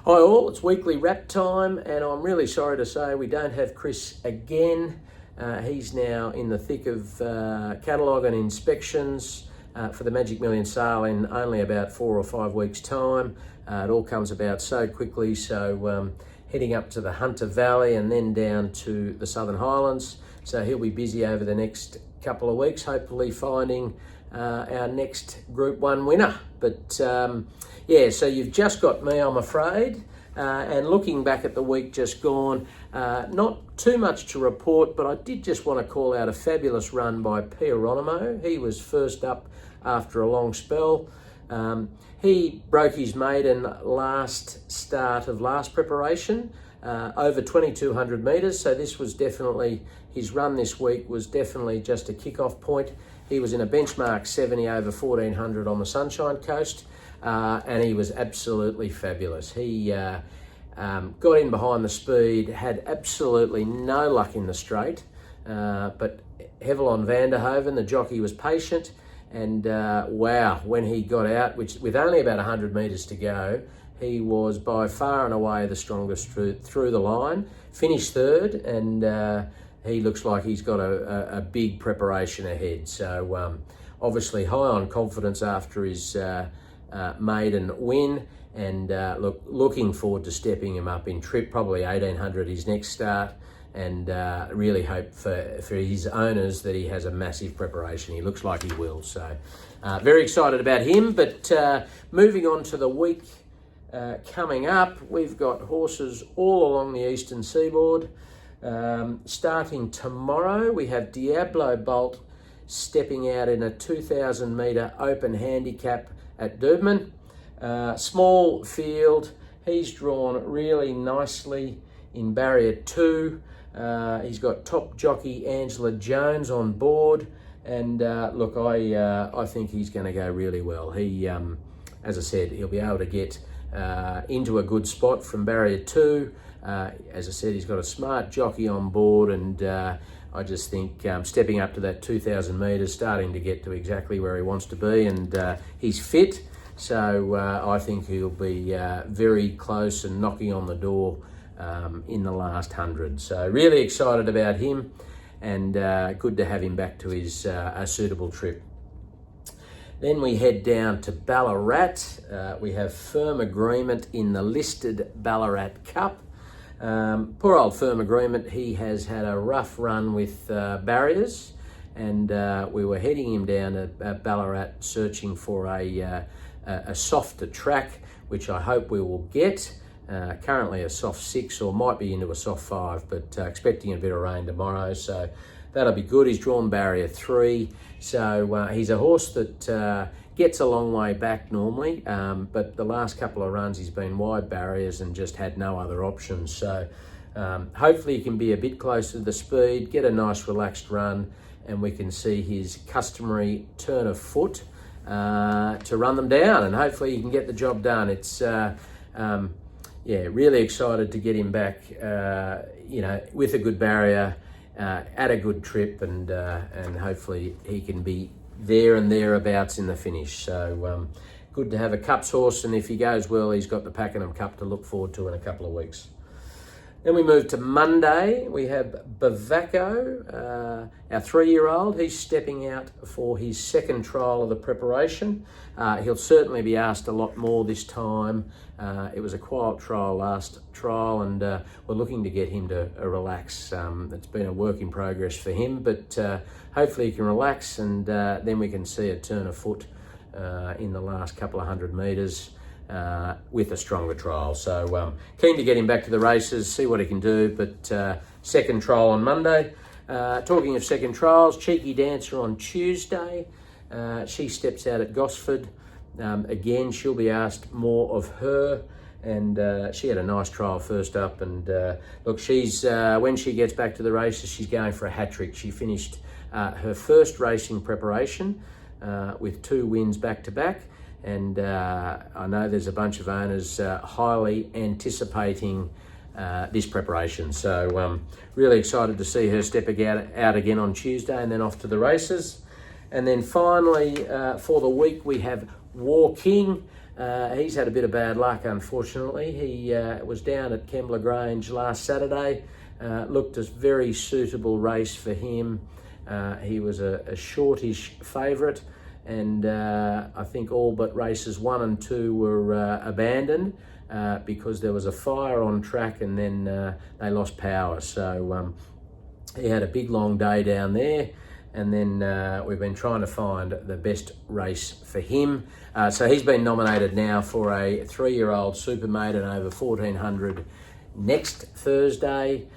Hi all, it's weekly wrap time, and I'm really sorry to say we don't have Chris again. He's now in the thick of catalogue and inspections for the Magic Million sale in only about 4 or 5 weeks' time. It all comes about so quickly, so heading up to the Hunter Valley and then down to the Southern Highlands. So he'll be busy over the next couple of weeks, hopefully finding our next Group 1 winner. But yeah, so you've just got me, I'm afraid. And looking back at the week just gone, not too much to report, but I did just want to call out a fabulous run by Pieronimo. He was first up after a long spell. He broke his maiden last start of last preparation, over 2,200 metres. So this was definitely, his run this week was definitely just a kick-off point. He was in a benchmark 70 over 1,400 on the Sunshine Coast. And he was absolutely fabulous. He got in behind the speed, had absolutely no luck in the straight, but Hevelon Vanderhoven, the jockey, was patient, and wow, when he got out, with only about 100 metres to go, he was by far and away the strongest through the line, finished third, and he looks like he's got a big preparation ahead. So obviously high on confidence after his maiden win, and looking forward to stepping him up in trip, probably 1,800 his next start, and really hope for his owners that he has a massive preparation. He looks like he will, so very excited about him. But moving on to the week coming up, we've got horses all along the eastern seaboard. Starting tomorrow, we have Diablo Bolt stepping out in a 2,000 metre open handicap at Doomben. Small field, he's drawn really nicely in barrier 2. He's got top jockey Angela Jones on board, and look, I think he's going to go really well. He, as I said, he'll be able to get into a good spot from barrier 2. As I said, he's got a smart jockey on board, and I just think stepping up to that 2,000 metres, starting to get to exactly where he wants to be, and he's fit. So I think he'll be very close and knocking on the door in the last 100. So really excited about him, and good to have him back to his a suitable trip. Then we head down to Ballarat. We have firm agreement in the listed Ballarat Cup. Poor old firm agreement, he has had a rough run with barriers, and we were heading him down at Ballarat searching for a softer track, which I hope we will get. Currently a soft 6, or might be into a soft 5, but expecting a bit of rain tomorrow, so that'll be good. He's drawn barrier 3, so he's a horse that gets a long way back normally, but the last couple of runs he's been wide barriers and just had no other options. So hopefully he can be a bit closer to the speed, get a nice relaxed run, and we can see his customary turn of foot to run them down, and hopefully he can get the job done. It's yeah, really excited to get him back, with a good barrier, at a good trip, and hopefully he can be there and thereabouts in the finish. So good to have a Cups horse, and if he goes well, he's got the Pakenham Cup to look forward to in a couple of weeks. Then we move to Monday. We have Bavaco, our 3-year-old. He's stepping out for his second trial of the preparation. He'll certainly be asked a lot more this time. It was a quiet trial last trial, and we're looking to get him to relax. It's been a work in progress for him, but hopefully he can relax, and then we can see a turn of foot in the last couple of 100 metres. With a stronger trial. So keen to get him back to the races, see what he can do, but second trial on Monday. Talking of second trials, Cheeky Dancer on Tuesday. She steps out at Gosford. Again, she'll be asked more of her, and she had a nice trial first up, and look, she's when she gets back to the races, she's going for a hat-trick. She finished her first racing preparation with 2 wins back-to-back, and I know there's a bunch of owners highly anticipating this preparation. So really excited to see her step out again on Tuesday, and then off to the races. And then finally, for the week, we have War King. He's had a bit of bad luck, unfortunately. He was down at Kembla Grange last Saturday. Looked a very suitable race for him. He was a shortish favourite, and I think all but races 1 and 2 were abandoned because there was a fire on track, and then they lost power. So he had a big long day down there, and then we've been trying to find the best race for him. So he's been nominated now for a 3-year-old super maiden over 1400 next Thursday.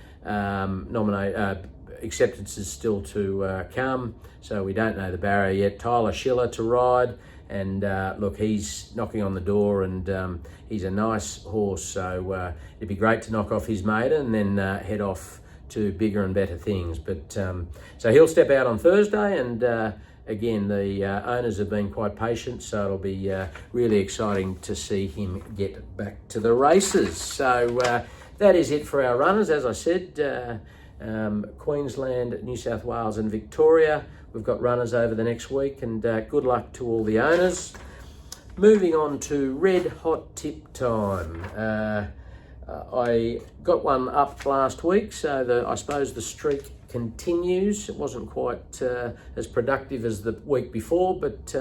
Acceptance is still to come, so we don't know the barrier yet. Tyler Schiller to ride, and look, he's knocking on the door, and he's a nice horse, so it'd be great to knock off his maiden and then head off to bigger and better things. But so he'll step out on Thursday, and again, the owners have been quite patient, so it'll be really exciting to see him get back to the races. So that is it for our runners. As I said, Queensland, New South Wales and Victoria, we've got runners over the next week, and good luck to all the owners. Moving on to red hot tip time. I got one up last week, so I suppose the streak continues. It wasn't quite as productive as the week before, but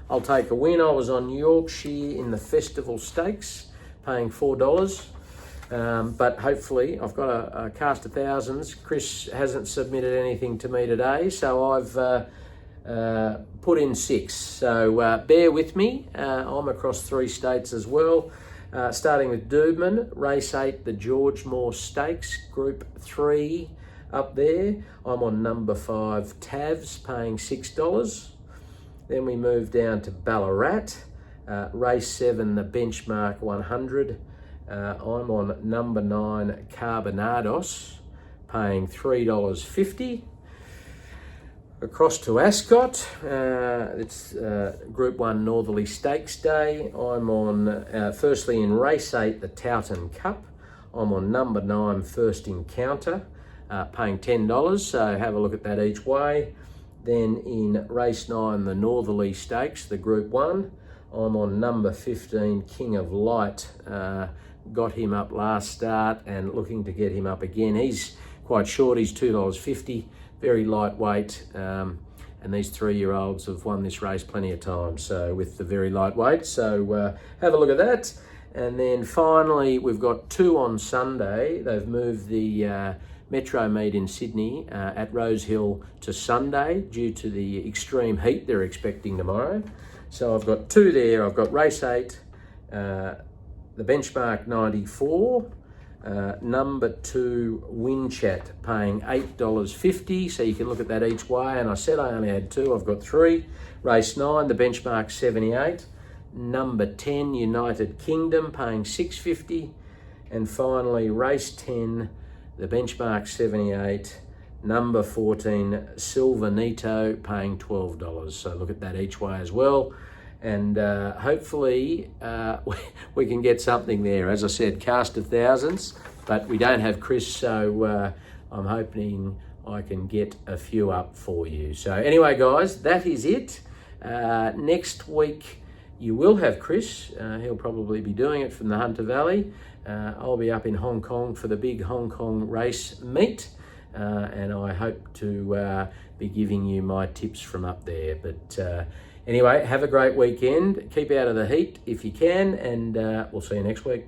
I'll take a win. I was on Yorkshire in the Festival Stakes, paying $4. But hopefully, I've got a cast of thousands. Chris hasn't submitted anything to me today, so I've put in 6. So bear with me. I'm across 3 states as well. Starting with Doomben, race 8, the George Moore Stakes, Group 3 up there. I'm on number 5, Tavs, paying $6. Then we move down to Ballarat, race 7, the Benchmark 100. I'm on number 9, Carbonados, paying $3.50. Across to Ascot, it's Group 1 Northerly Stakes Day. I'm on, firstly in race 8, the Towton Cup. I'm on number 9, First Encounter, paying $10, so have a look at that each way. Then in race 9, the Northerly Stakes, the Group 1, I'm on number 15, King of Light. Got him up last start and looking to get him up again. He's quite short, he's $2.50, very lightweight, and these 3-year-olds have won this race plenty of times, so with the very lightweight. So have a look at that. And then finally, we've got 2 on Sunday. They've moved the Metro meet in Sydney at Rosehill to Sunday due to the extreme heat they're expecting tomorrow. So I've got 2 there. I've got race 8, the Benchmark 94, number 2 Winchat, paying $8.50, so you can look at that each way. And I said I only had 2, I've got 3. Race 9, the Benchmark 78, number 10 United Kingdom, paying $6.50. And finally race 10, the Benchmark 78, number 14 Silvanito, paying $12. So look at that each way as well. And hopefully we can get something there. As I said, cast of thousands, but we don't have Chris, so I'm hoping I can get a few up for you. So anyway, guys, that is it. Next week you will have Chris. He'll probably be doing it from the Hunter Valley. I'll be up in Hong Kong for the big Hong Kong race meet, and I hope to be giving you my tips from up there. But anyway, have a great weekend. Keep out of the heat if you can, and we'll see you next week.